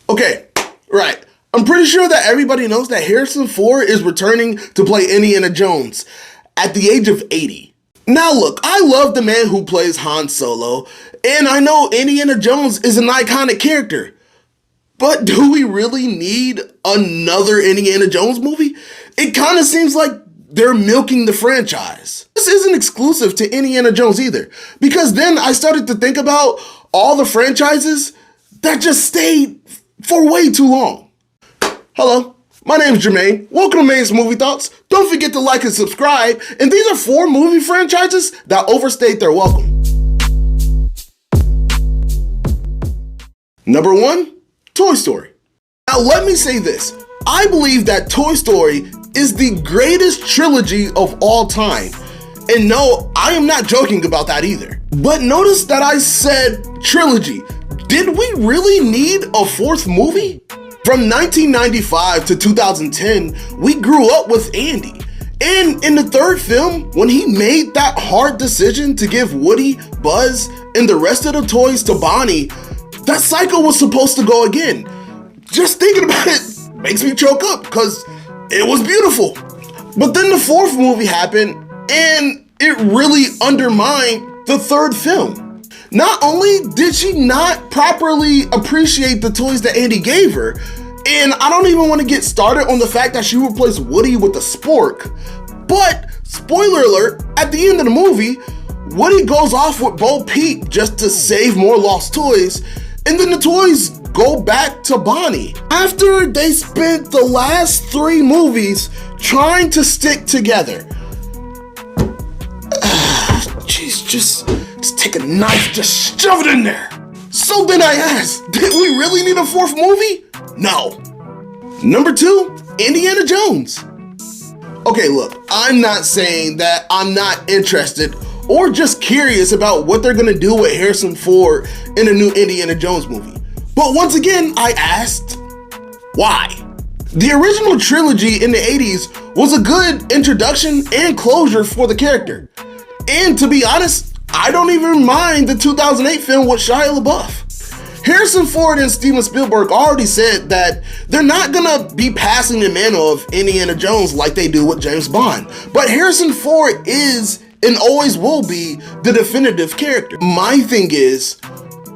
Okay, right. I'm pretty sure that everybody knows that Harrison Ford is returning to play Indiana Jones at the age of 80. Now look, I love the man who plays Han Solo, and I know Indiana Jones is an iconic character. But do we really need another Indiana Jones movie? It kind of seems like they're milking the franchise. This isn't exclusive to Indiana Jones either, because then I started to think about all the franchises that just stayed for way too long. Hello, my name is Jermaine. Welcome to Maine's Movie Thoughts. Don't forget to like and subscribe. And these are 4 movie franchises that overstayed their welcome. Number 1, Toy Story. Now let me say this. I believe that Toy Story is the greatest trilogy of all time. And no, I am not joking about that either. But notice that I said trilogy. Did we really need a 4th movie? From 1995 to 2010, we grew up with Andy. And in the 3rd film, when he made that hard decision to give Woody, Buzz, and the rest of the toys to Bonnie, that cycle was supposed to go again. Just thinking about it makes me choke up because it was beautiful. But then the 4th movie happened and it really undermined the 3rd film. Not only did she not properly appreciate the toys that Andy gave her, and I don't even want to get started on the fact that she replaced Woody with a spork, but spoiler alert, at the end of the movie, Woody goes off with Bo Peep just to save more lost toys, and then the toys go back to Bonnie. After they spent the last 3 movies trying to stick together. Jeez, just take a knife, just shove it in there. So then I asked, did we really need a 4th movie? No. Number 2, Indiana Jones. Okay, look, I'm not saying that I'm not interested or just curious about what they're gonna do with Harrison Ford in a new Indiana Jones movie. But once again, I asked, why? The original trilogy in the 80s was a good introduction and closure for the character. And to be honest, I don't even mind the 2008 film with Shia LaBeouf. Harrison Ford and Steven Spielberg already said that they're not gonna be passing the mantle of Indiana Jones like they do with James Bond. But Harrison Ford is and always will be the definitive character. My thing is,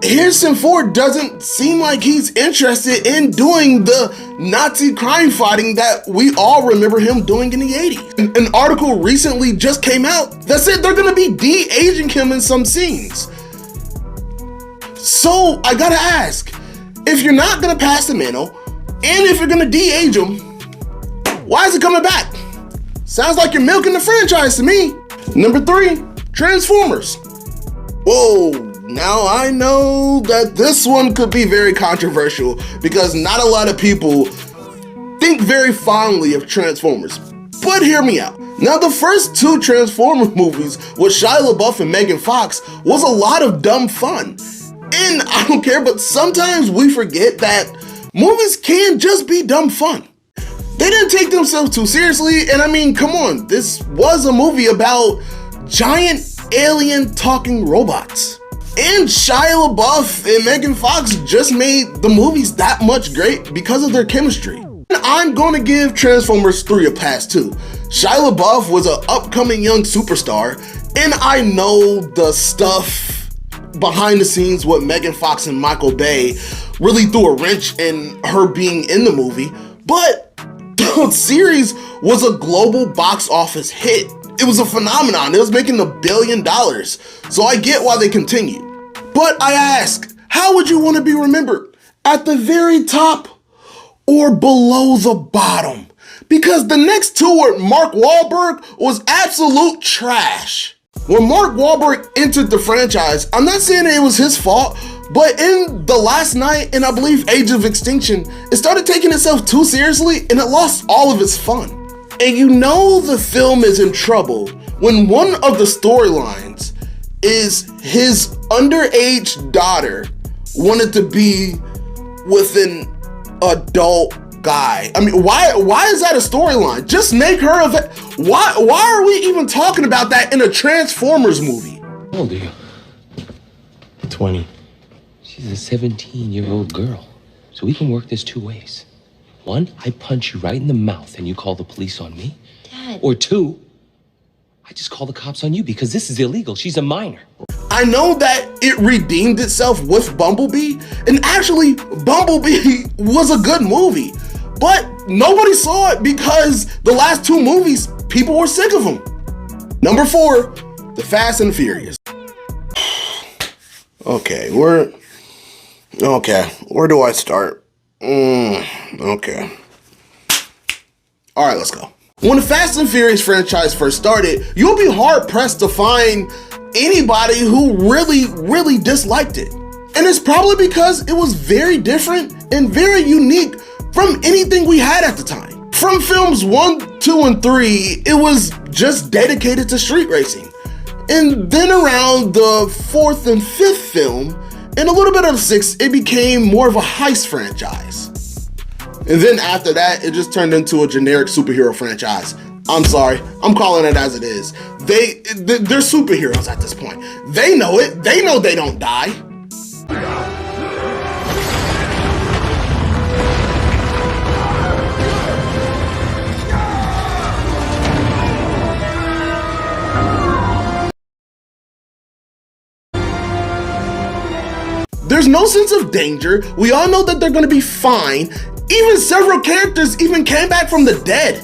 Harrison Ford doesn't seem like he's interested in doing the Nazi crime fighting that we all remember him doing in the 80s. An article recently just came out that said they're gonna be de-aging him in some scenes. So I gotta ask, if you're not gonna pass the mantle, and if you're gonna de-age him, why is it coming back? Sounds like you're milking the franchise to me. Number 3, Transformers. Whoa. Now I know that this one could be very controversial because not a lot of people think very fondly of Transformers, but hear me out. Now the first 2 Transformers movies with Shia LaBeouf and Megan Fox was a lot of dumb fun. And I don't care, but sometimes we forget that movies can just be dumb fun. They didn't take themselves too seriously, and I mean, come on, this was a movie about giant alien talking robots. And Shia LaBeouf and Megan Fox just made the movies that much great because of their chemistry. And I'm gonna give Transformers 3 a pass too. Shia LaBeouf was an upcoming young superstar, and I know the stuff behind the scenes with Megan Fox and Michael Bay really threw a wrench in her being in the movie, but the series was a global box office hit. It was a phenomenon. It was making $1 billion. So I get why they continued. But I ask, how would you want to be remembered? At the very top or below the bottom? Because the next 2 with Mark Wahlberg was absolute trash. When Mark Wahlberg entered the franchise, I'm not saying it was his fault, but in The Last Night and I believe Age of Extinction, it started taking itself too seriously and it lost all of its fun. And you know the film is in trouble when one of the storylines is his underage daughter wanted to be with an adult guy. I mean, why is that a storyline? Just make her why are we even talking about that in a Transformers movie? How old are you? 20. She's a 17-year-old girl. So we can work this two ways. One, I punch you right in the mouth and you call the police on me. Dad. Or two, I just call the cops on you because this is illegal. She's a minor. I know that it redeemed itself with Bumblebee, and actually, Bumblebee was a good movie, but nobody saw it because the last two movies, people were sick of them. Number 4, The Fast and Furious. Okay, where do I start? Okay. All right, let's go. When the Fast and Furious franchise first started, you'll be hard pressed to find anybody who really disliked it. And it's probably because it was very different and very unique from anything we had at the time. From films 1, 2, and 3, it was just dedicated to street racing. And then around the 4th and 5th film, and a little bit of the 6th, it became more of a heist franchise. And then after that, it just turned into a generic superhero franchise. I'm sorry, I'm calling it as it is. They're superheroes at this point. They know it, they know they don't die. There's no sense of danger. We all know that they're gonna be fine. Even several characters even came back from the dead.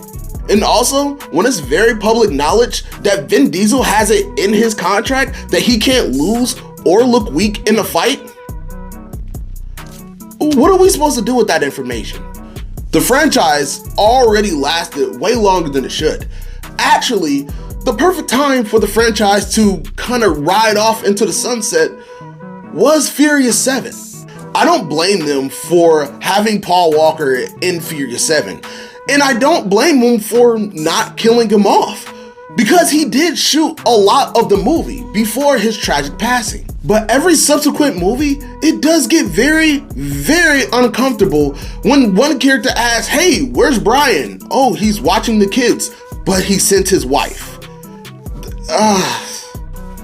And also, when it's very public knowledge that Vin Diesel has it in his contract that he can't lose or look weak in a fight, what are we supposed to do with that information? The franchise already lasted way longer than it should. Actually, the perfect time for the franchise to kind of ride off into the sunset was Furious 7. I don't blame them for having Paul Walker in Furious 7. And I don't blame him for not killing him off, because he did shoot a lot of the movie before his tragic passing. But every subsequent movie, it does get very uncomfortable when one character asks, "Hey, where's Brian?" "Oh, he's watching the kids, but he sent his wife."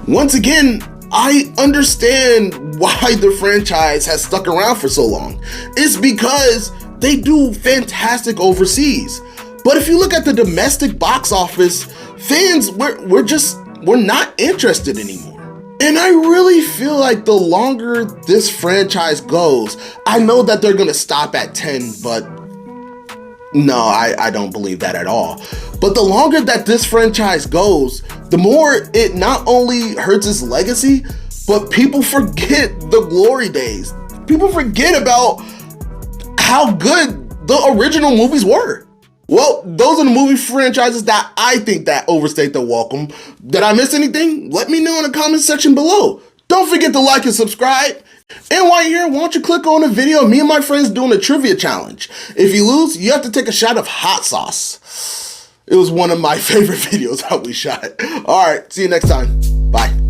Once again, I understand why the franchise has stuck around for so long. It's because they do fantastic overseas. But if you look at the domestic box office, fans, we're not interested anymore. And I really feel like the longer this franchise goes, I know that they're gonna stop at 10, but no, I don't believe that at all. But the longer that this franchise goes, the more it not only hurts its legacy, but people forget the glory days. People forget about how good the original movies were. Well, those are the movie franchises that I think that overstayed their welcome. Did I miss anything? Let me know in the comment section below. Don't forget to like and subscribe. And while you're here, why don't you click on a video of me and my friends doing a trivia challenge. If you lose, you have to take a shot of hot sauce. It was one of my favorite videos that we shot. All right, see you next time. Bye.